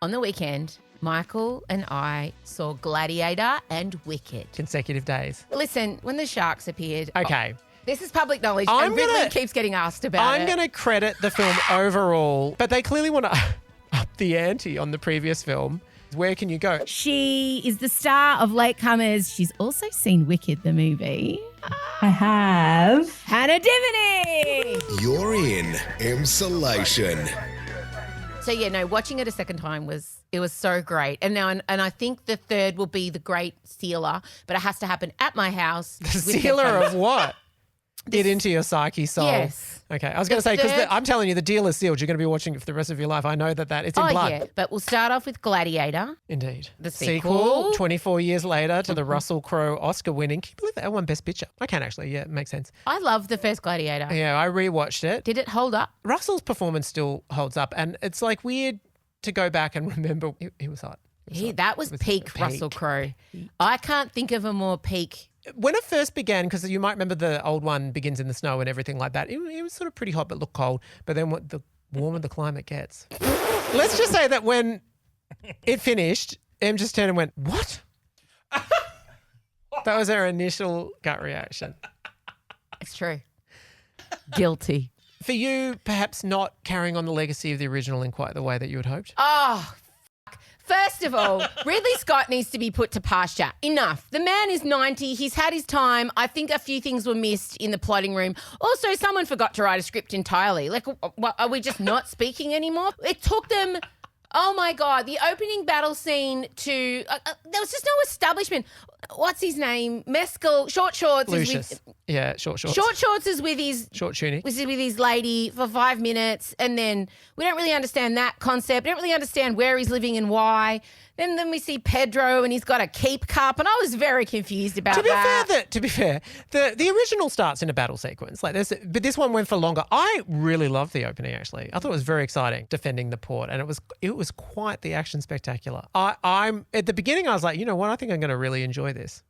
On the weekend, Michael and I saw Gladiator and Wicked. Consecutive days. Listen, when the sharks appeared... Okay. This is public knowledge, and Ridley keeps getting asked about it. I'm going to credit the film overall, but they clearly want to up the ante on the previous film. Where can you go? She is the star of Latecomers. She's also seen Wicked, the movie. I have. Hannah Diviney. You're in Emsolation. So, watching it a second time was so great. And now, and I think the third will be the great sealer, but it has to happen at my house. The sealer of what? Get into your psyche soul. Yes. Okay. I was going to say, because I'm telling you, the deal is sealed. You're going to be watching it for the rest of your life. I know that it's in blood. Yeah. But we'll start off with Gladiator. Indeed. The sequel. 24 years later to the Russell Crowe Oscar winning. Can you believe that won Best Picture? I can actually. Yeah, it makes sense. I love the first Gladiator. Yeah, I rewatched it. Did it hold up? Russell's performance still holds up. And it's like weird to go back and remember. He was hot. That was peak Russell Crowe. I can't think of a more peak. When it first began, because you might remember the old one begins in the snow and everything like that, it was sort of pretty hot but looked cold. But then the warmer the climate gets. Let's just say that when it finished, Em just turned and went, "What?" That was her initial gut reaction. It's true. Guilty. For you, perhaps not carrying on the legacy of the original in quite the way that you had hoped? Oh, first of all, Ridley Scott needs to be put to pasture. Enough. The man is 90. He's had his time. I think a few things were missed in the plotting room. Also, someone forgot to write a script entirely. Like, what, are we just not speaking anymore? It took them... Oh, my God. The opening battle scene to... there was just no establishment. What's his name? Mescal, Short Shorts. Lucius. Yeah, Short Shorts. Short Shorts is with his... Short tunic. Was with his lady for 5 minutes, and then we don't really understand that concept. We don't really understand where he's living and why. Then we see Pedro, and he's got a keep cup, and I was very confused about that. To be fair, the original starts in a battle sequence like this, but this one went for longer. I really loved the opening. Actually, I thought it was very exciting, defending the port, and it was quite the action spectacular. I'm at the beginning. I was like, you know what? I think I'm going to really enjoy this.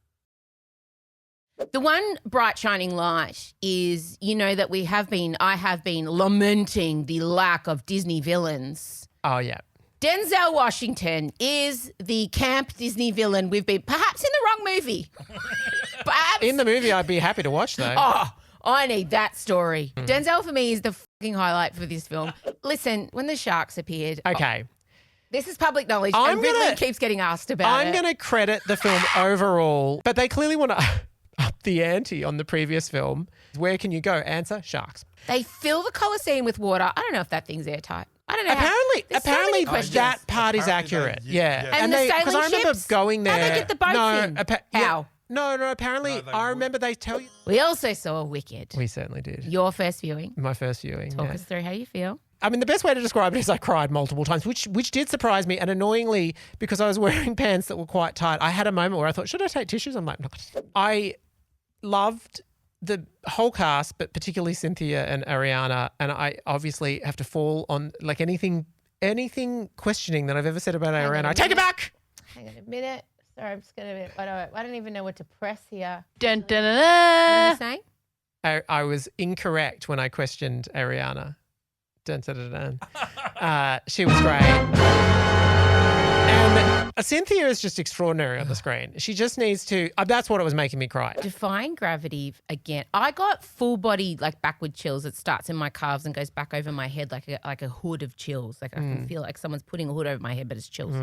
The one bright shining light is, that I have been lamenting the lack of Disney villains. Oh, yeah. Denzel Washington is the camp Disney villain we've been, perhaps in the wrong movie. Perhaps. In the movie, I'd be happy to watch, though. Oh, I need that story. Denzel, for me, is the fucking highlight for this film. Listen, when the sharks appeared. Okay. This is public knowledge, and Ridley keeps getting asked about it. I'm going to credit the film overall, but they clearly want to up the ante on the previous film. Where can you go? Answer, sharks. They fill the Colosseum with water. I don't know if that thing's airtight. I don't know. Apparently that part is accurate. Yeah. And the sailing ships? Because I remember going there. How they get the boats in? How? No, apparently I remember they tell you. We also saw Wicked. We certainly did. Your first viewing. My first viewing. Talk us through how you feel. I mean, the best way to describe it is I cried multiple times, which did surprise me. And annoyingly, because I was wearing pants that were quite tight, I had a moment where I thought, should I take tissues? I'm like, no. I loved the whole cast, but particularly Cynthia and Ariana, and I obviously have to fall on like anything questioning that I've ever said about Ariana. I take it back. Hang on a minute. Sorry, I'm just gonna. I don't even know what to press here. Dun, dun, dun, dun. What are you saying? I was incorrect when I questioned Ariana. Dun, dun, dun, dun. She was great. And Cynthia is just extraordinary on the screen. She just needs to. That's what it was making me cry. Defying gravity again. I got full body like backward chills. It starts in my calves and goes back over my head like a hood of chills. Like I can feel like someone's putting a hood over my head, but it's chills.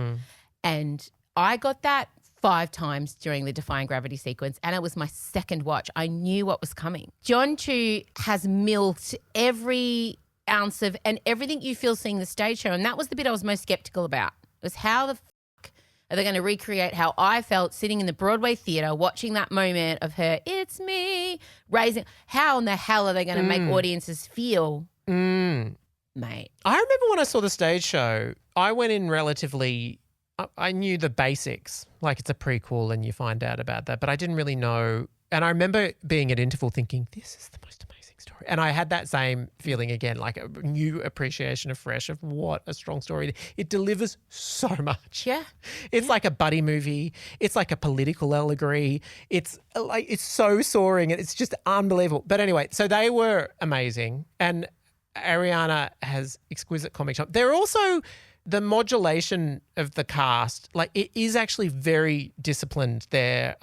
And I got that 5 times during the Defying Gravity sequence, and it was my second watch. I knew what was coming. John Chu has milked every ounce of and everything you feel seeing the stage show, and that was the bit I was most skeptical about. It was how the fuck are they going to recreate how I felt sitting in the Broadway theatre watching that moment of her, it's me, raising. How in the hell are they going to make audiences feel, mate? I remember when I saw the stage show, I went in relatively, I knew the basics, like it's a prequel and you find out about that, but I didn't really know. And I remember being at interval thinking, this is the most amazing story. And I had that same feeling again, like a new appreciation afresh of what a strong story. It delivers so much. Yeah. It's like a buddy movie. It's like a political allegory. It's so soaring and it's just unbelievable. But anyway, so they were amazing. And Ariana has exquisite comic time. They're also the modulation of the cast, like it is actually very disciplined. They're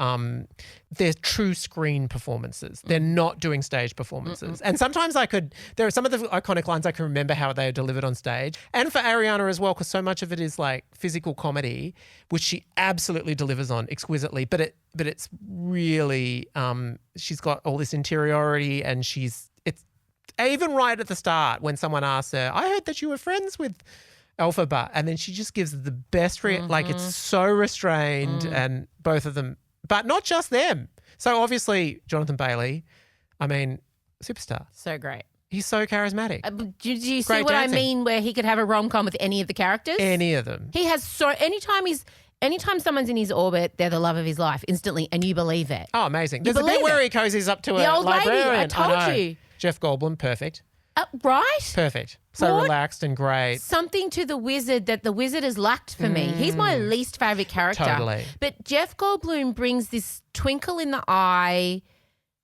true screen performances. They're not doing stage performances. And sometimes there are some of the iconic lines I can remember how they are delivered on stage. And for Ariana as well, because so much of it is like physical comedy, which she absolutely delivers on exquisitely. But it's really, she's got all this interiority, and it's even right at the start when someone asks her, I heard that you were friends with Elphaba, and then she just gives the best like it's so restrained, and both of them, but not just them. So obviously Jonathan Bailey, I mean, superstar. So great. He's so charismatic. Do you see Great what dancing. I mean, where he could have a rom-com with any of the characters? Any of them. He has anytime someone's in his orbit, they're the love of his life instantly, and you believe it. Oh, amazing. There's a believe bit where it. he cozies up to The a old lady, librarian. I told know. you. Jeff Goldblum, perfect. Right? Perfect. So What? relaxed and great. Something to the wizard that the wizard has lacked for me. He's my least favourite character. Totally. But Jeff Goldblum brings this twinkle in the eye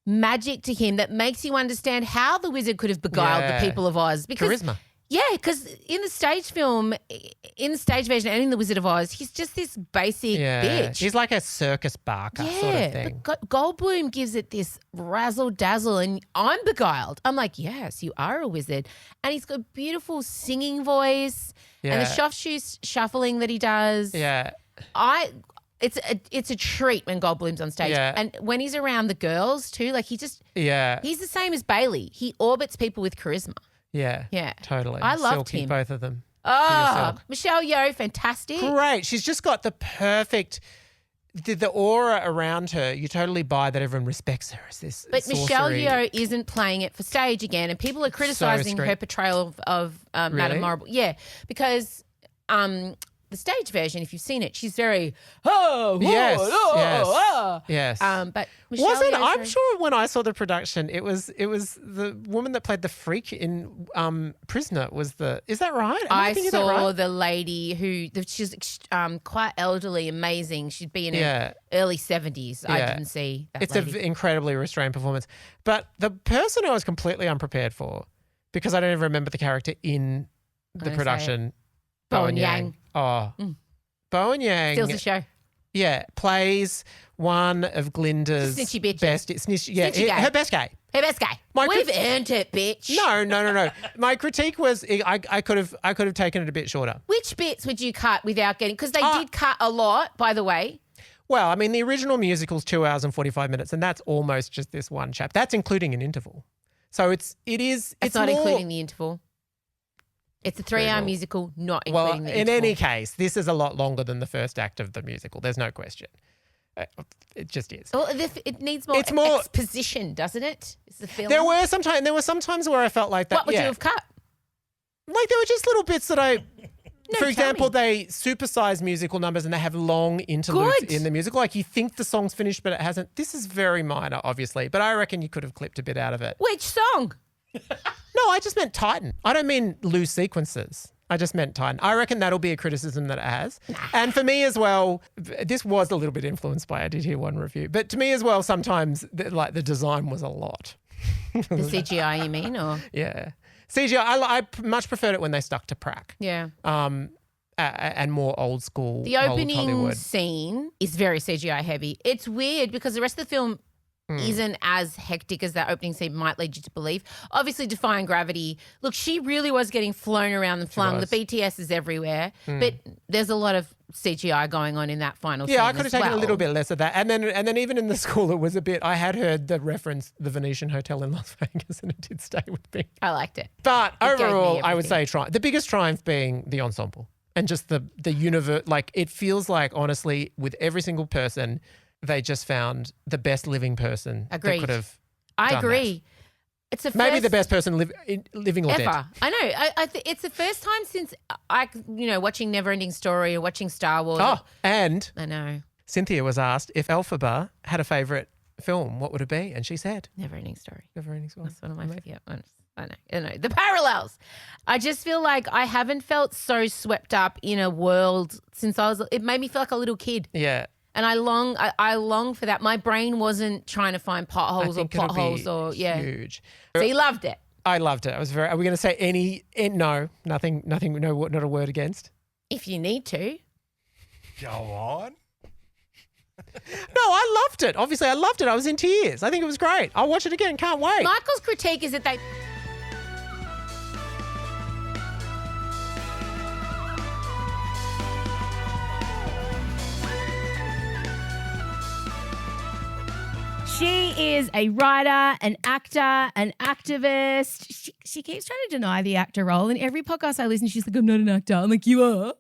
magic to him that makes you understand how the wizard could have beguiled Yeah. the people of Oz. Because Charisma. Yeah, because in the stage film, in the stage version and in The Wizard of Oz, he's just this basic bitch. He's like a circus barker sort of thing. But Goldblum gives it this razzle dazzle, and I'm beguiled. I'm like, yes, you are a wizard, and he's got a beautiful singing voice, and the shuffling that he does. Yeah. It's a treat when Goldblum's on stage, and when he's around the girls too. Like he's the same as Bailey. He orbits people with charisma. Yeah. Yeah. Totally. I loved Silky, him. both of them. Oh, Michelle Yeoh, fantastic. Great. She's just got the perfect, the aura around her. You totally buy that everyone respects her as this But Michelle sorcery. Yeoh isn't playing it for stage again, and people are criticising her portrayal of Madame Really? Marble. Yeah, because the stage version, if you've seen it, she's very Yes. But Michelle Wasn't Yeoh's I'm very- sure when I saw the production, it was the woman that played the freak in Prisoner was the. Is that right? Am I thinking saw that right? the lady she's quite elderly, amazing. She'd be in her early 70s. I Yeah. didn't see that It's lady. an incredibly restrained performance. But the person I was completely unprepared for, because I don't even remember the character in the gonna say production. Bowen Yang. Oh. Bowen Yang. Steals the show. Yeah, plays one of Glinda's Snitchy bitches. best. Snitchy gay. Her best gay. Hey, best guy. We've earned it, bitch. No. My critique was I could have taken it a bit shorter. Which bits would you cut without getting? Because they did cut a lot, by the way. Well, I mean, the original musical's 2 hours and 45 minutes, and that's almost just this one chap. That's including an interval. So it's It's not more, including the interval. It's a 3-hour musical, not including the in interval. any case, this is a lot longer than the first act of the musical. There's no question. It just is. Well, it needs more, It's more- exposition, doesn't it? It's the film. There were some times where I felt like that. What would you have cut? Like there were just little bits that I. No, For tell example, me. they supersize musical numbers and they have long interludes Good. in the musical. Like you think the song's finished, but it hasn't. This is very minor, obviously, but I reckon you could have clipped a bit out of it. Which song? No, I just meant Titan. I don't mean loose sequences. I just meant Titan. I reckon that'll be a criticism that it has. And for me as well, this was a little bit influenced by, I did hear one review, but to me as well, sometimes the design was a lot. The CGI, you mean? Or Yeah. CGI, I much preferred it when they stuck to prac. yeah. And more old school. The old opening Hollywood. scene is very CGI heavy. It's weird because the rest of the film isn't as hectic as that opening scene might lead you to believe. Obviously, defying gravity. Look, she really was getting flown around and flung. The was. BTS is everywhere, but there's a lot of CGI going on in that final scene. Yeah, I could have as taken a well. little bit less of that. And then even in the school, it was a bit, I had heard the reference, the Venetian Hotel in Las Vegas, and it did stay with me. I liked it. But It gave me overall, I would everything. say the biggest triumph being the ensemble and just the universe. Like it feels like, honestly, with every single person, they just found the best living person Agreed. that could have I done agree. It's a Maybe first the best person living or dead. ever. I know. It's the first time since watching Neverending Story or watching Star Wars. Oh, and I know. Cynthia was asked if Elphaba had a favourite film, what would it be? And she said, Neverending Story. Neverending Story. That's one of my favorite ones. I know. The parallels. I just feel like I haven't felt so swept up in a world since it made me feel like a little kid. Yeah. And I long for that. My brain wasn't trying to find potholes or plot holes or huge. So you loved it. I loved it. Are we going to say any? No, nothing. No, not a word against. If you need to. Go on. No, I loved it. Obviously, I loved it. I was in tears. I think it was great. I'll watch it again. Can't wait. Michael's critique is that they... She is a writer, an actor, an activist. She keeps trying to deny the actor role. In every podcast I listen, she's like, I'm not an actor. I'm like, you are.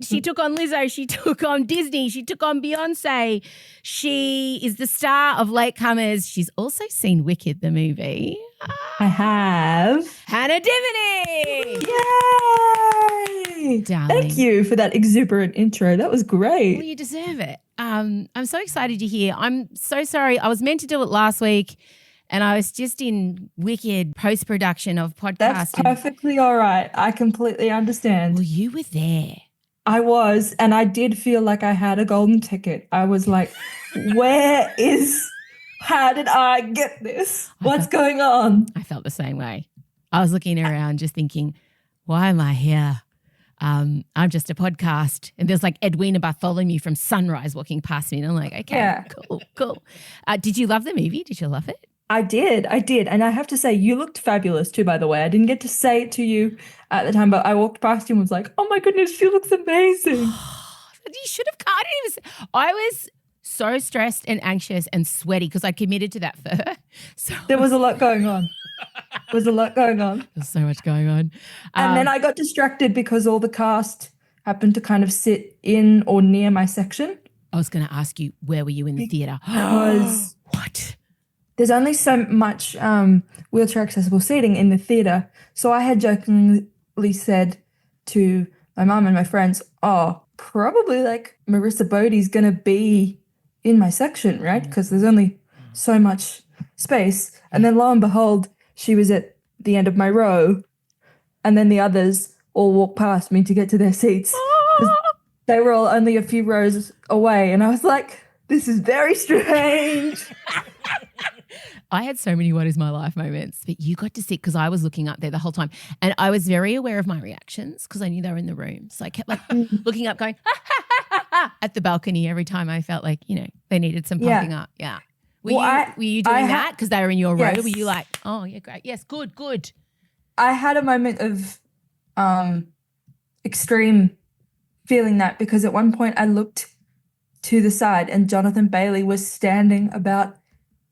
She took on Lizzo. She took on Disney. She took on Beyonce. She is the star of Latecomers. She's also seen Wicked, the movie. I have. Hannah Diviney. Yay! Darling. Thank you for that exuberant intro. That was great. Well, you deserve it. I'm so excited to hear. I'm so sorry. I was meant to do it last week and I was just in Wicked post-production of podcasting. That's perfectly all right. I completely understand. Well, you were there. I was, and I did feel like I had a golden ticket. I was like, how did I get this? What's going on? I felt the same way. I was looking around just thinking, why am I here? I'm just a podcast. And there's like Edwina Bartholomew from Sunrise walking past me. And I'm like, okay, Yeah. cool. Did you love the movie? Did you love it? I did. And I have to say, you looked fabulous too, by the way. I didn't get to say it to you at the time, but I walked past you and was like, oh my goodness, she looks amazing. You should have cut it. I was so stressed and anxious and sweaty because I committed to that fur. So There was a lot going on. There's so much going on. And then I got distracted because all the cast happened to kind of sit in or near my section. I was going to ask you, where were you in the theatre? Because What? there's only so much wheelchair accessible seating in the theatre. So I had jokingly said to my mum and my friends, oh, probably like Marissa Bodie's going to be in my section, right? Because there's only so much space. And then lo and behold, she was at the end of my row. And then the others all walked past me to get to their seats. 'Cause they were all only a few rows away. And I was like, this is very strange. I had so many what is my life moments, but you got to sit because I was looking up there the whole time. And I was very aware of my reactions because I knew they were in the room. So I kept like looking up going, ha, ha, ha, ha, ha, at the balcony every time I felt like, they needed some pumping up. Yeah. Were you doing that because they were in your row? Yes. Were you like, oh, yeah, great. Yes, good. I had a moment of extreme feeling that because at one point I looked to the side and Jonathan Bailey was standing about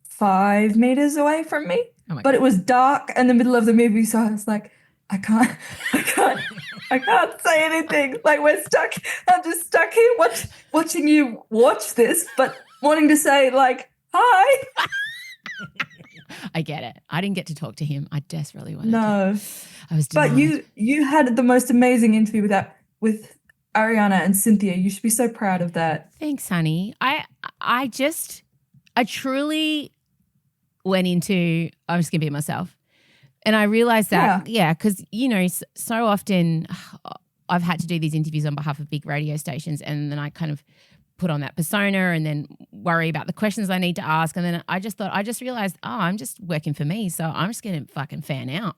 5 meters away from me. Oh my But God. it was dark in the middle of the movie, so I was like, I can't say anything. Like we're stuck. I'm just stuck here watching you watch this, but wanting to say like, hi. I get it. I didn't get to talk to him. I desperately wanted No. to. I was But denied. you had the most amazing interview with Ariana and Cynthia. You should be so proud of that. Thanks, honey. I truly went into, I'm just going to be myself. And I realized that, because, so often I've had to do these interviews on behalf of big radio stations and then I kind of put on that persona and then worry about the questions I need to ask. And then I just realized, I'm just working for me. So I'm just going to fucking fan out.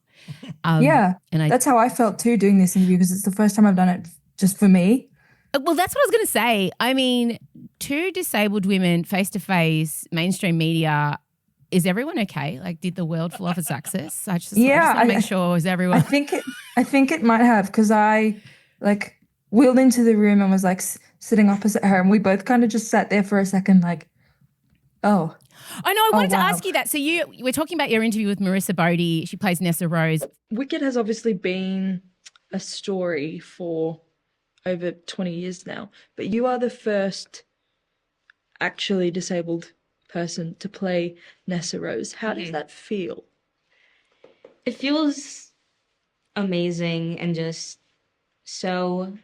And That's how I felt too doing this interview because it's the first time I've done it just for me. Well, that's what I was going to say. I mean, 2 disabled women face-to-face, mainstream media. Is everyone okay? Like, did the world fall off its axis? I just want to make sure, is everyone? I think it might have because I like wheeled into the room and was like sitting opposite her, and we both kind of just sat there for a second, like, oh. I know. I wanted to wow. ask you that. So we're talking about your interview with Marissa Bodie. She plays Nessa Rose. Wicked has obviously been a story for over 20 years now, but you are the first actually disabled person to play Nessa Rose. How does that feel? It feels amazing and just so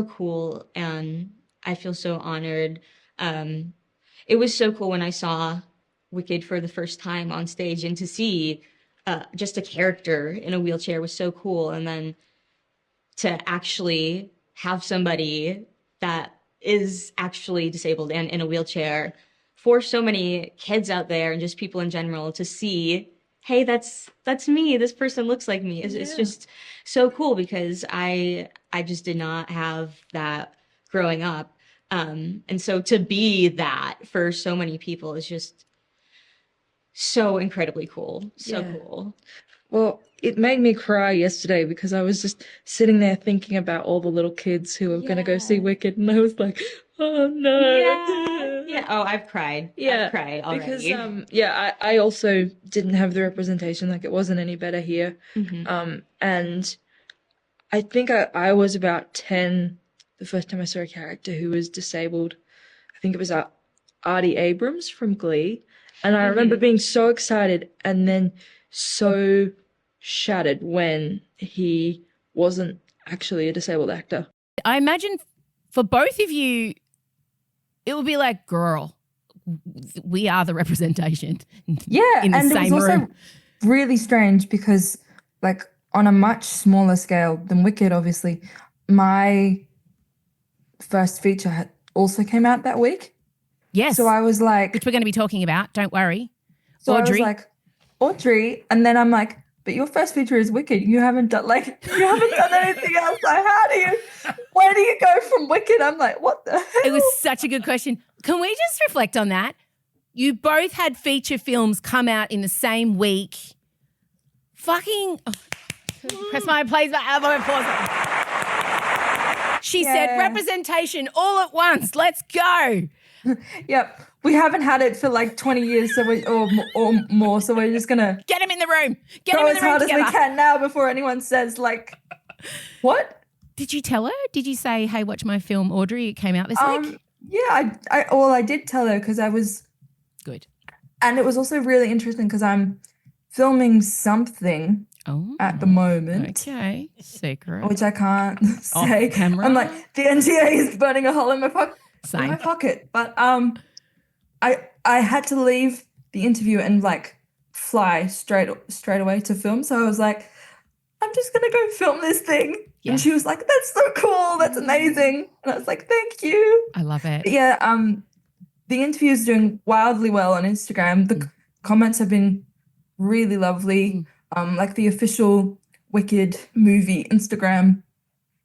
cool, and I feel so honored. It was so cool when I saw Wicked for the first time on stage, and to see just a character in a wheelchair was so cool, and then to actually have somebody that is actually disabled and in a wheelchair, for so many kids out there and just people in general to see, hey, that's me. This person looks like me. It's just so cool because I I just did not have that growing up. And so to be that for so many people is just so incredibly cool. So cool. Well, it made me cry yesterday because I was just sitting there thinking about all the little kids who were going to go see Wicked, and I was like, oh no. Yeah. Oh, I've cried. Yeah, I've cried already. Because I also didn't have the representation, like it wasn't any better here. And I think I was about 10 the first time I saw a character who was disabled. I think it was Artie Abrams from Glee. And I remember being so excited and then so shattered when he wasn't actually a disabled actor. I imagine for both of you, it would be like, girl, we are the representation. Yeah, in the and same it was also room. really strange because, like, on a much smaller scale than Wicked, obviously, my first feature also came out that week. Yes. So I was like, which we're going to be talking about. Don't worry. so Audrey. I was like, Audrey, and then I'm like, but your first feature is Wicked. You haven't done anything else. Like, where do you go from Wicked? I'm like, what the hell? It was such a good question. Can we just reflect on that? You both had feature films come out in the same week. Fucking press my plays my elbow and pause. She said representation all at once. Let's go. Yep. We haven't had it for like 20 years or more, so we're just going to get him in the room. Get go him in as the room hard together. as we can now before anyone says, like, what? Did you tell her? Did you say, hey, watch my film, Audrey? It came out this week? Yeah, I did tell her because I was good. And it was also really interesting because I'm filming something at the moment. Okay, secret. Which I can't say. Off camera. I'm like, the NDA is burning a hole in my pocket. Same. In my pocket. But I had to leave the interview and like fly straight away to film. So I was like, I'm just gonna go film this thing. Yeah. And she was like, that's so cool, that's amazing. And I was like, thank you. I love it. But yeah, the interview is doing wildly well on Instagram. The comments have been really lovely. Like the official Wicked movie Instagram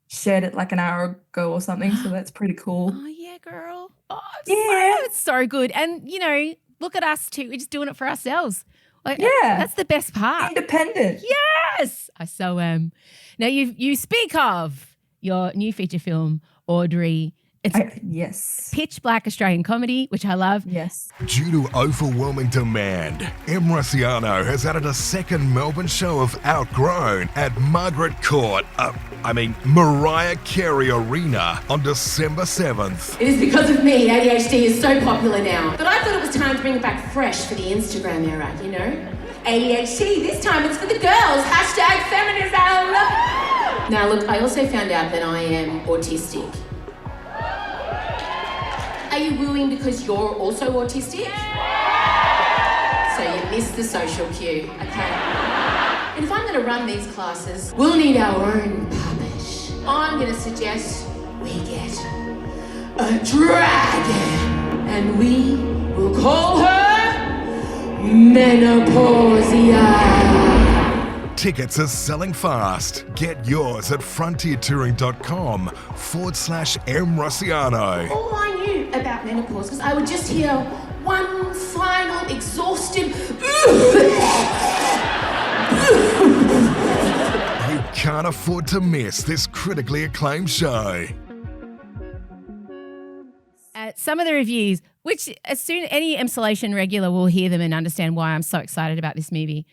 shared it like an hour ago or something, so that's pretty cool. Oh yeah, girl. Oh, it's so good. And you know, look at us too. We're just doing it for ourselves. Like, that's the best part. Independent. Yes, I so am. Now you speak of your new feature film, Audrey. It's yes. Pitch black Australian comedy, which I love. Yes. Due to overwhelming demand, Emsolation has added a second Melbourne show of Outgrown at Mariah Carey Arena on December 7th. It is because of me ADHD is so popular now that I thought it was time to bring it back fresh for the Instagram era, you know? ADHD, this time it's for the girls. #feminism. Now look, I also found out that I am autistic. Are you wooing because you're also autistic? So you missed the social cue, okay? And if I'm going to run these classes, we'll need our own puppet. I'm going to suggest we get a dragon, and we will call her Menopausia. Tickets are selling fast. Get yours at frontiertouring.com/Emsolation. All I knew about menopause because I would just hear one final exhausted You can't afford to miss this critically acclaimed show. Some of the reviews, which as soon any Emsolation regular will hear them and understand why I'm so excited about this movie,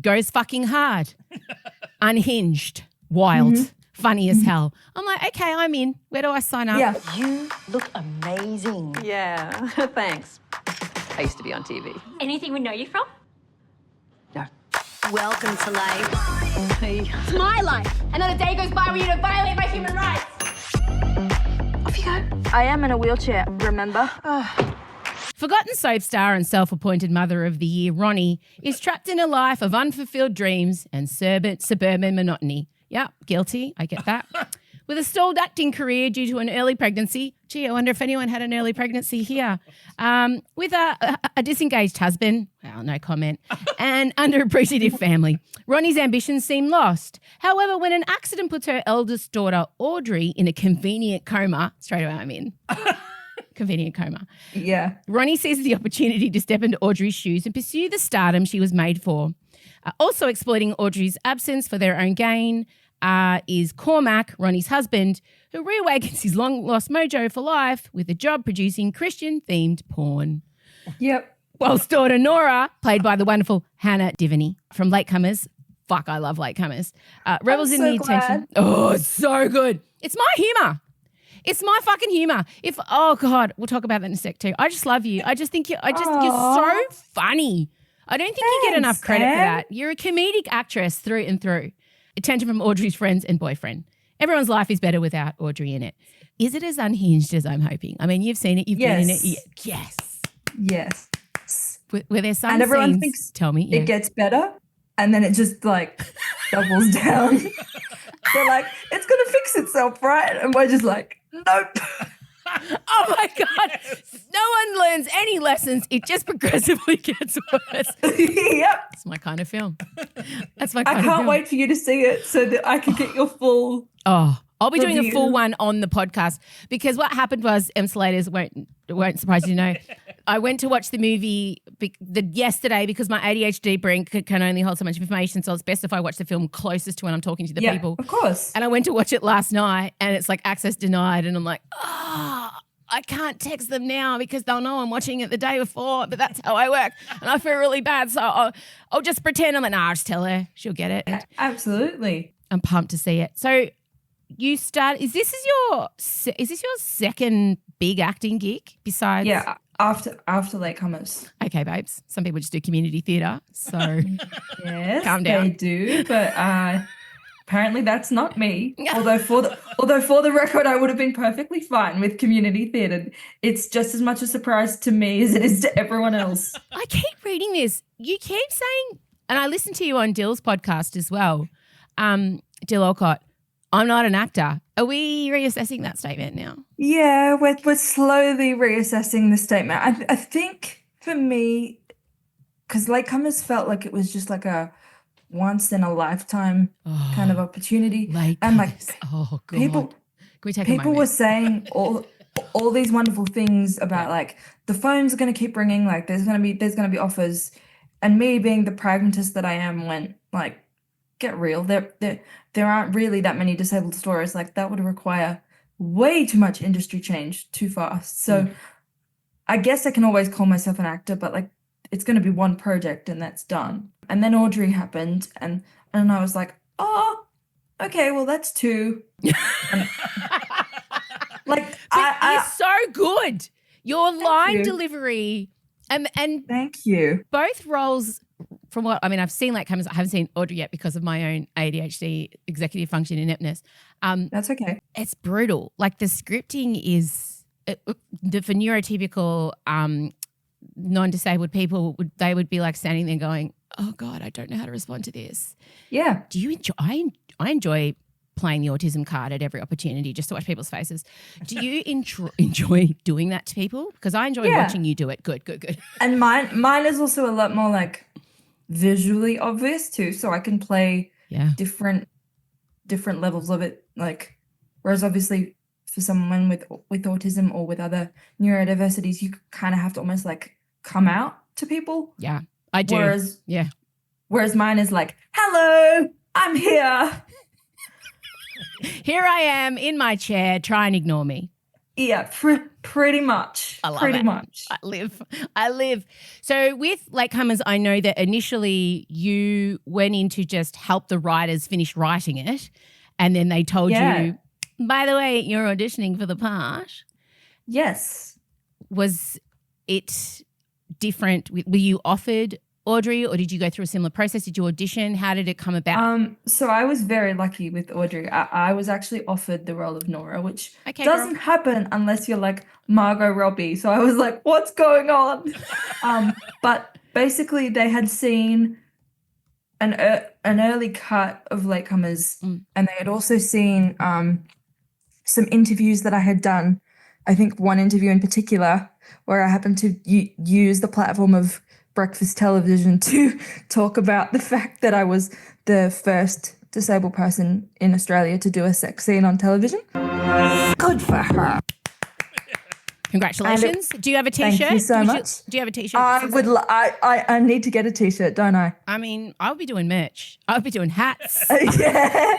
goes fucking hard, unhinged, wild, funny as hell. I'm like, okay, I'm in. Where do I sign up? Yeah. You look amazing. Yeah, thanks. I used to be on TV. Anything we know you from? No. Welcome to life. It's my life. Another day goes by where you don't violate my human rights. Off you go. I am in a wheelchair, remember? Forgotten soap star and self-appointed mother of the year, Ronnie, is trapped in a life of unfulfilled dreams and suburban monotony. Yep, guilty. I get that. With a stalled acting career due to an early pregnancy. Gee, I wonder if anyone had an early pregnancy here. With a disengaged husband, well, no comment, and underappreciative family, Ronnie's ambitions seem lost. However, when an accident puts her eldest daughter, Audrey, in a convenient coma, straight away I'm in. Convenient coma. Yeah. Ronnie sees the opportunity to step into Audrey's shoes and pursue the stardom she was made for. Also exploiting Audrey's absence for their own gain is Cormac, Ronnie's husband, who reawakens his long-lost mojo for life with a job producing Christian-themed porn. Yep. Whilst daughter Nora, played by the wonderful Hannah Diviney from Latecomers, fuck, I love Latecomers, revels in the attention. Oh, it's so good. It's my humour. It's my fucking humour. Oh God, we'll talk about that in a sec too. I just love you. I just think you're so funny. I don't think you get enough credit for that. You're a comedic actress through and through. Attention from Audrey's friends and boyfriend. Everyone's life is better without Audrey in it. Is it as unhinged as I'm hoping? I mean, you've seen it. You've been in it. Yes. Yes. Were there some and everyone scenes, thinks tell me, it gets better, and then it just like doubles down. They're like, it's going to fix itself, right? And we're just like, nope. Oh my God. No one learns any lessons. It just progressively gets worse. Yep. It's my kind of film. That's my kind I of can't film. wait for you to see it so that I can get your full I'll be doing a review. full one on the podcast because what happened was, Emsolators won't surprise you to know, I went to watch the movie yesterday because my ADHD brain can only hold so much information, so it's best if I watch the film closest to when I'm talking to the people. Of course. And I went to watch it last night and it's like access denied and I'm like, I can't text them now because they'll know I'm watching it the day before, but that's how I work. And I feel really bad. So I'll just pretend. I'm like, nah, I'll just tell her. She'll get it. Absolutely. I'm pumped to see it. So you start, is this your second big acting gig besides? Yeah, after Latecomers. Okay, babes. Some people just do community theatre. So yes, calm down. They do, but apparently that's not me. Although for the record, I would have been perfectly fine with community theatre. It's just as much a surprise to me as it is to everyone else. I keep reading this. You keep saying, and I listened to you on Dill's podcast as well, Dill Olcott, I'm not an actor. Are we reassessing that statement now? Yeah, we're slowly reassessing the statement. I think for me, because Latecomers felt like it was just like a once in a lifetime kind of opportunity. And like God. people, Can we take people a were moment? saying all these wonderful things about like the phones are going to keep ringing, like there's going to be offers, and me being the pragmatist that I am went like, get real. There aren't really that many disabled stories. Like that would require way too much industry change too fast. So I guess I can always call myself an actor, but like it's going to be one project and that's done. And then Audrey happened and I was like, oh, okay, well that's two. Like You're so good. Your line you. delivery and thank you. both roles. From what I mean, I've seen Latecomers. I haven't seen Audrey yet because of my own ADHD, executive function ineptness. That's okay. It's brutal. Like the scripting is for neurotypical non-disabled people. They would be like standing there going, "Oh God, I don't know how to respond to this." Yeah. Do you enjoy? I enjoy playing the autism card at every opportunity just to watch people's faces. Do you enjoy doing that to people? Because I enjoy watching you do it. Good. And mine is also a lot more like visually obvious too, so I can play different levels of it. Like, whereas obviously for someone with autism or with other neurodiversities, you kind of have to almost like come out to people. Yeah, I do. Whereas mine is like, hello, I'm here. Here I am in my chair. Try and ignore me. Yeah, pretty much. I love pretty it. much. I live. So with Latecomers, I know that initially you went in to just help the writers finish writing it, and then they told you, by the way, you're auditioning for the part. Yes. Was it different? Were you offered Audrey, or did you go through a similar process? Did you audition? How did it come about? So I was very lucky with Audrey. I was actually offered the role of Nora, which Okay, doesn't happen unless you're like Margot Robbie. So I was like, what's going on? But basically they had seen an early cut of Latecomers, and they had also seen some interviews that I had done. I think one interview in particular where I happened to use the platform of breakfast television to talk about the fact that I was the first disabled person in Australia to do a sex scene on television. Good for her. Congratulations. Do you have a T-shirt? Thank you so much. Do you have a T-shirt? I need to get a T-shirt, don't I? I mean, I'll be doing merch. I'll be doing hats. Yeah.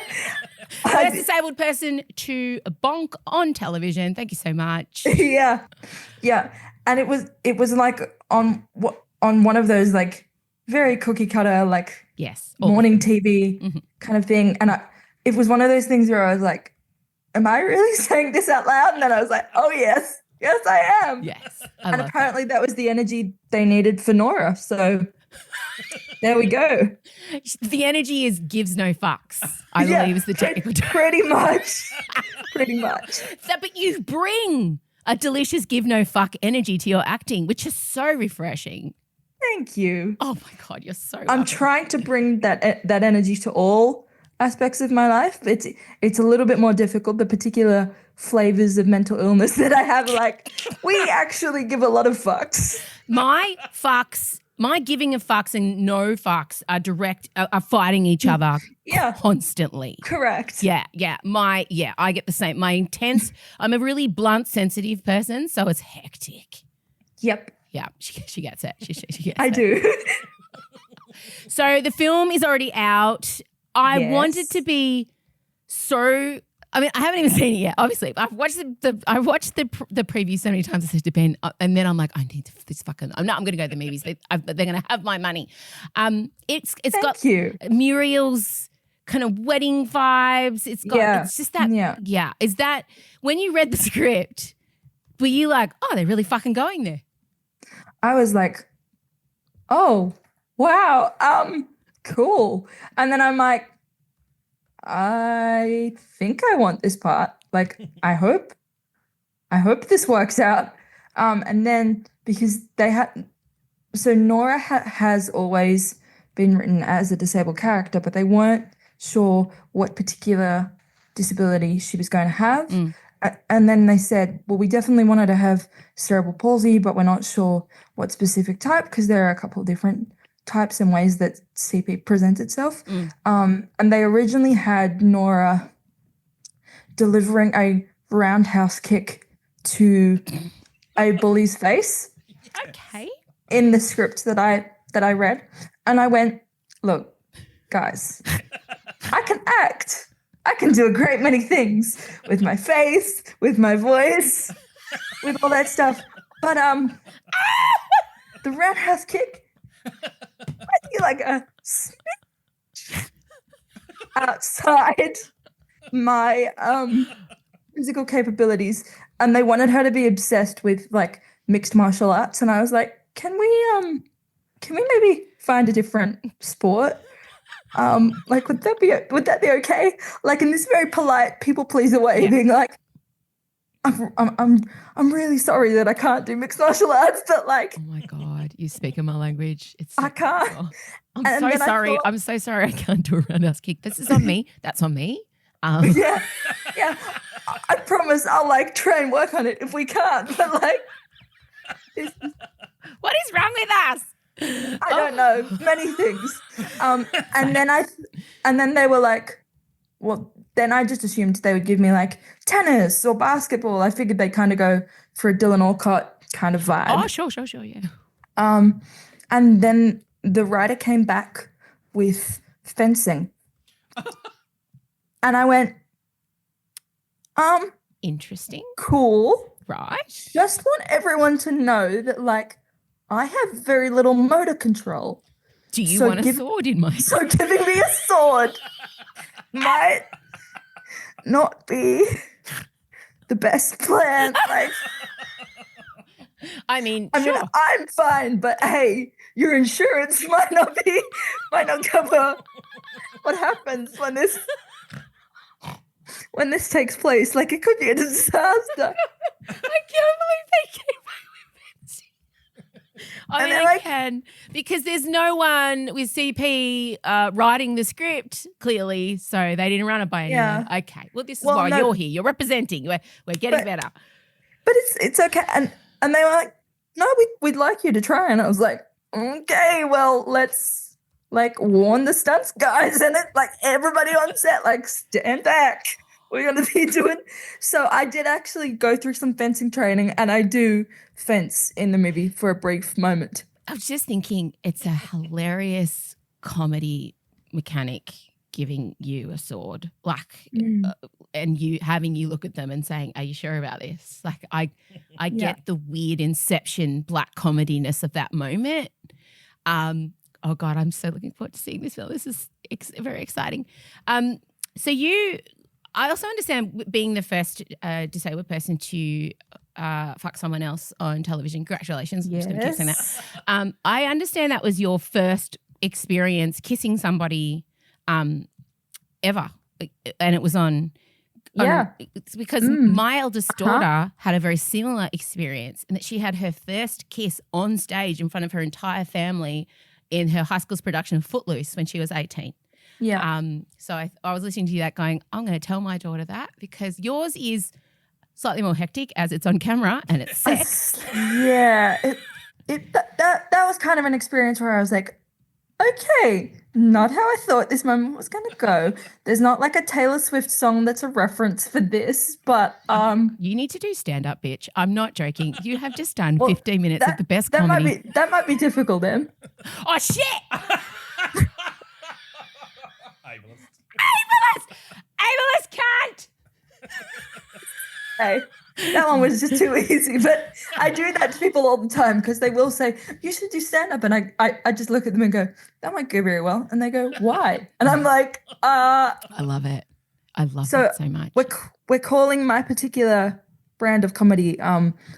First disabled person to bonk on television. Thank you so much. Yeah. And it was like on one of those like very cookie cutter like morning TV kind of thing. And it was one of those things where I was like, am I really saying this out loud? And then I was like, oh yes, I am. Yes. And apparently that was the energy they needed for Nora. So there we go. The energy is gives no fucks, I believe is the technical term. Pretty much. But you bring a delicious give no fuck energy to your acting, which is so refreshing. Thank you. Oh my God, you're so I'm trying to bring that energy to all aspects of my life. It's a little bit more difficult, the particular flavors of mental illness that I have. Like, we actually give a lot of fucks. My giving of fucks and no fucks are fighting each other constantly. Correct. Yeah. I get the same. I'm a really blunt, sensitive person, so it's hectic. Yep. Yeah, she gets it. She gets I do. So the film is already out. I wanted to be so. I mean, I haven't even seen it yet. Obviously, I've watched the preview so many times. I said to Ben, and then I'm like, I need this fucking. I'm going to go to the movies. They're going to have my money. It's got Muriel's kind of wedding vibes. It's got. It's just that. Yeah. Is that when you read the script? Were you like, oh, they're really fucking going there? I was like, oh, wow, cool. And then I'm like, I think I want this part. Like, I hope this works out. And then because Nora has always been written as a disabled character, but they weren't sure what particular disability she was going to have. And then they said, well, we definitely wanted to have cerebral palsy, but we're not sure what specific type because there are a couple of different types and ways that CP presents itself. And they originally had Nora delivering a roundhouse kick to a bully's face. Okay. In the script that I read. And I went, look, guys, I can act. I can do a great many things with my face, with my voice, with all that stuff. But the roundhouse kick, I feel like a smidge outside my physical capabilities. And they wanted her to be obsessed with like mixed martial arts. And I was like, can we maybe find a different sport? Like, would that be okay? Like, in this very polite people pleaser way, being like, I'm really sorry that I can't do mixed martial arts, but like, oh my God, you speak in my language. I can't. Oh, I'm so sorry. I'm so sorry. I can't do a roundhouse kick. This is on me. That's on me. Yeah. I promise I'll like try and work on it if we can't. But like, what is wrong with us? I don't know, many things. And then they were like, well, then I just assumed they would give me like tennis or basketball. I figured they kind of go for a Dylan Alcott kind of vibe. Oh, sure, yeah. And then the writer came back with fencing. And I went, interesting. Cool. Right. Just want everyone to know that like I have very little motor control. Do you want a sword in my... So giving me a sword might not be the best plan. Like, I mean, I'm fine, but hey, your insurance might not cover what happens when this takes place. Like, it could be a disaster. I can't believe they came back with fencing. I And mean, they're I like- can because there's no one with CP writing the script clearly, so they didn't run it by anyone. Yeah. Okay, well, this is Well, why no- you're here. You're representing. We're getting better. But it's okay. And they were like, no, we'd like you to try. And I was like, okay, well, let's like warn the stunts guys and it like everybody on set, like stand back. We're gonna be doing. So I did actually go through some fencing training, and I do fence in the movie for a brief moment. I was just thinking, it's a hilarious comedy mechanic giving you a sword, like, and you having you look at them and saying, "Are you sure about this?" Like, I get the weird Inception black comediness of that moment. Oh God, I'm so looking forward to seeing this film. This is very exciting. So I also understand being the first disabled person to fuck someone else on television. Congratulations. I'm just going to keep saying that. I understand that was your first experience kissing somebody ever. And it was on it's because my eldest daughter had a very similar experience, and that she had her first kiss on stage in front of her entire family in her high school's production of Footloose when she was 18. Yeah. So I was listening to you that going, I'm going to tell my daughter that, because yours is slightly more hectic as it's on camera and it's sex. Yeah. That was kind of an experience where I was like, okay, not how I thought this moment was going to go. There's not like a Taylor Swift song that's a reference for this, but you need to do stand up, bitch. I'm not joking. You have just done 15 minutes of the best comedy. That might be difficult, Em. Oh shit! Ableist cunt! Hey, that one was just too easy. But I do that to people all the time because they will say, you should do stand-up. And I just look at them and go, that won't go very well. And they go, why? And I'm like, I love it. I love that so much. We're calling my particular brand of comedy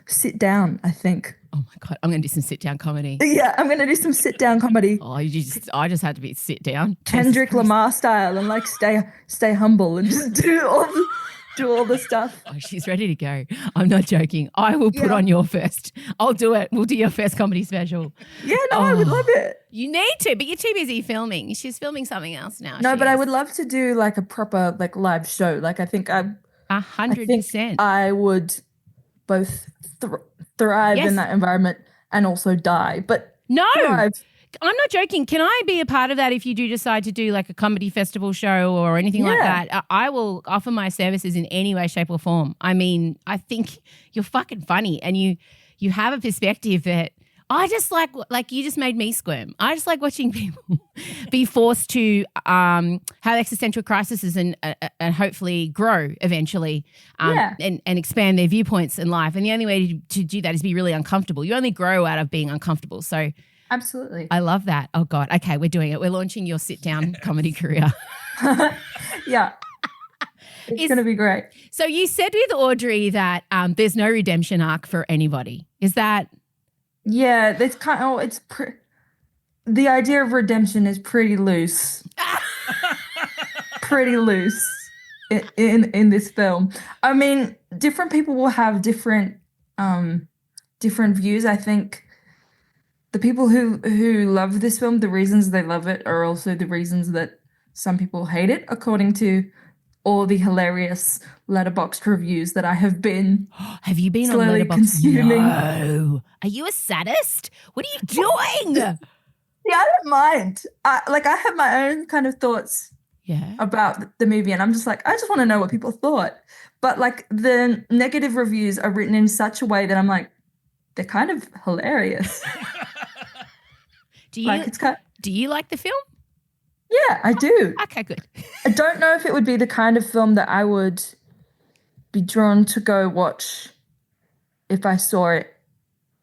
sit down, I think. Oh my God, I'm going to do some sit down comedy. Yeah, I'm going to do some sit down comedy. Oh, I just had to be sit down. Kendrick Lamar style, and like stay humble and just do all the stuff. Oh, she's ready to go. I'm not joking. I will put on your first. I'll do it. We'll do your first comedy special. Yeah, no, I would love it. You need to, but you're too busy filming. She's filming something else now. No, but I would love to do like a proper like live show. Like I think 100%. I would both thrive in that environment and also die. But no, thrive. I'm not joking. Can I be a part of that if you do decide to do like a comedy festival show or anything like that? I will offer my services in any way, shape, or form. I mean, I think you're fucking funny, and you have a perspective that I just like you just made me squirm. I just like watching people be forced to have existential crises and hopefully grow eventually and expand their viewpoints in life. And the only way to do that is be really uncomfortable. You only grow out of being uncomfortable. So absolutely. I love that. Oh God. Okay, we're doing it. We're launching your sit-down comedy career. Yeah. It's going to be great. So you said with Audrey that there's no redemption arc for anybody. Is that... Yeah, it's the idea of redemption is pretty loose. Pretty loose in this film. I mean, different people will have different views. I think the people who love this film, the reasons they love it are also the reasons that some people hate it, according to all the hilarious Letterboxd reviews that I have been. Have you been slowly on Letterboxd? consuming? No. Are you a sadist? What are you doing? Yeah, I don't mind. I have my own kind of thoughts about the movie, and I'm just like, I just want to know what people thought. But like the negative reviews are written in such a way that I'm like, they're kind of hilarious. Do you like the film? Yeah, I do. Okay, good. I don't know if it would be the kind of film that I would be drawn to go watch if I saw it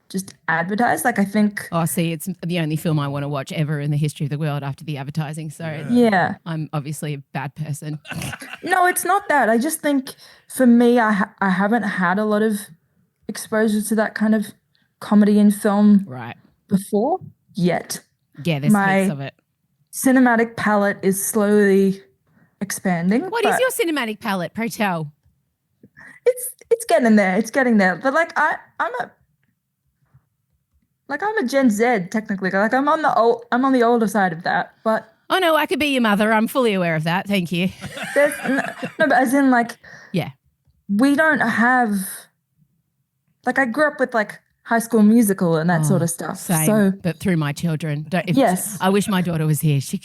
just advertised. Like I think... Oh, see, it's the only film I want to watch ever in the history of the world after the advertising. So yeah, I'm obviously a bad person. No, it's not that. I just think for me, I haven't had a lot of exposure to that kind of comedy in film before yet. Yeah, there's heaps of it. Cinematic palette is slowly expanding. What is your cinematic palette? Pray tell. It's getting there. It's getting there. But like I'm like I'm a Gen Z technically. Like I'm on the older side of that, but Oh, no, I could be your mother. I'm fully aware of that. Thank you. no, but as in like, Yeah. we don't have, like I grew up with like High School Musical and that sort of stuff. Same, So but through my children. Yes. I wish my daughter was here. She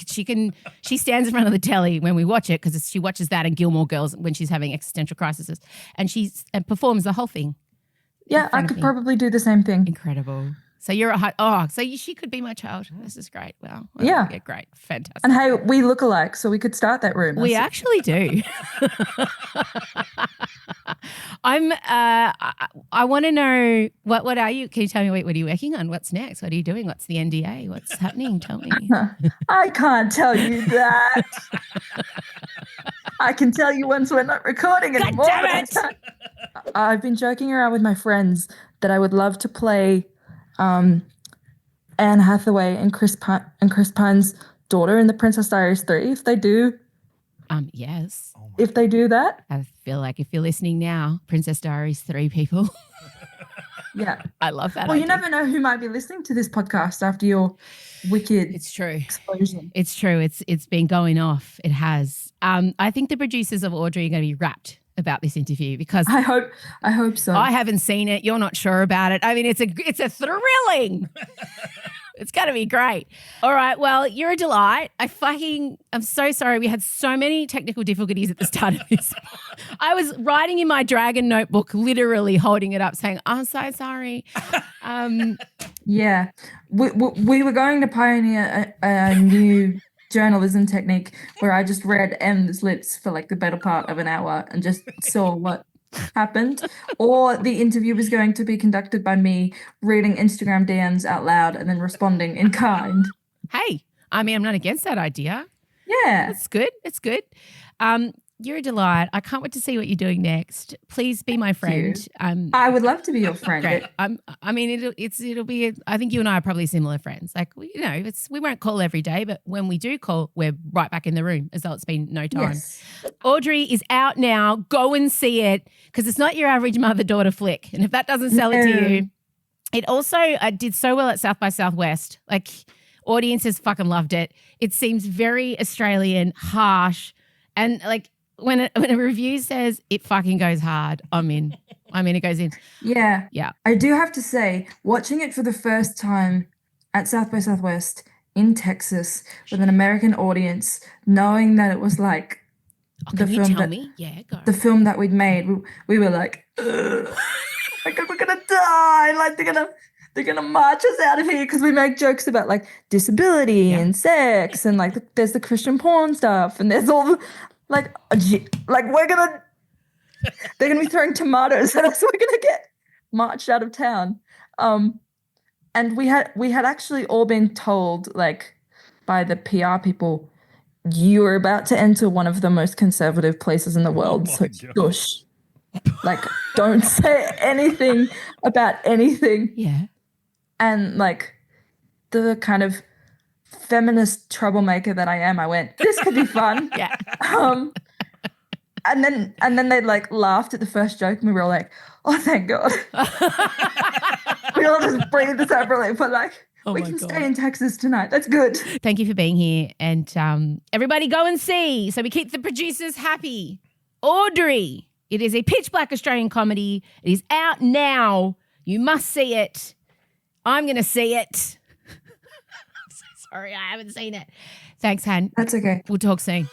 stands in front of the telly when we watch it because she watches that and Gilmore Girls when she's having existential crises, and performs the whole thing. yeah, I could probably do the same thing. Incredible. So you're she could be my child. This is great. Wow. Yeah. Great. Fantastic. And hey, we look alike, so we could start that rumor. We actually do. I want to know what are you? Can you tell me what are you working on? What's next? What are you doing? What's the NDA? What's happening? Tell me. I can't tell you that. I can tell you once we're not recording anymore. God damn it! I've been joking around with my friends that I would love to play Anne Hathaway and Chris Pine's daughter in The Princess Diaries 3 if they do. Yes. If they do that. I feel like if you're listening now, Princess Diaries 3 people. Yeah. I love that. Well, you never know who might be listening to this podcast after your wicked explosion. It's true. It's been going off. It has. I think the producers of Audrey are going to be rapt about this interview because I hope so. I haven't seen it. You're not sure about it. I mean, it's a thrilling. It's going to be great. All right. Well, you're a delight. I'm so sorry. We had so many technical difficulties at the start of this. I was writing in my dragon notebook, literally holding it up saying, I'm so sorry. Yeah. We were going to pioneer a new journalism technique where I just read M's lips for like the better part of an hour and just saw what happened, or the interview was going to be conducted by me reading Instagram DMs out loud and then responding in kind. Hey, I mean, I'm not against that idea. Yeah. It's good. It's good. You're a delight. I can't wait to see what you're doing next. Please be my friend. I would love to be your friend. Great. I mean, it'll be. I think you and I are probably similar friends. Like we won't call every day, but when we do call, we're right back in the room as though it's been no time. Yes. Audrey is out now. Go and see it because it's not your average mother-daughter flick. And if that doesn't sell it to you, it also did so well at South by Southwest. Like audiences fucking loved it. It seems very Australian, harsh, and like. When a review says it fucking goes hard, I'm in. It goes in. Yeah. Yeah. I do have to say, watching it for the first time at South by Southwest in Texas with an American audience, knowing that it was like the film that we'd made, we were like, ugh, like we're gonna die. Like they're gonna march us out of here because we make jokes about like disability and sex and like there's the Christian porn stuff and there's all the they're gonna be throwing tomatoes at us. We're gonna get marched out of town. And we had actually all been told like by the PR people, you are about to enter one of the most conservative places in the world. So shush. Like don't say anything about anything. Yeah. And like the kind of feminist troublemaker that I am, I went, this could be fun. Yeah. And then they like laughed at the first joke and we were all like, oh thank God. We all just breathed separately, but like we can stay in Texas tonight. That's good. Thank you for being here. And everybody go and see. So we keep the producers happy. Audrey. It is a pitch black Australian comedy. It is out now. You must see it. I'm going to see it. I'm so sorry, I haven't seen it. Thanks, Han. That's okay. We'll talk soon.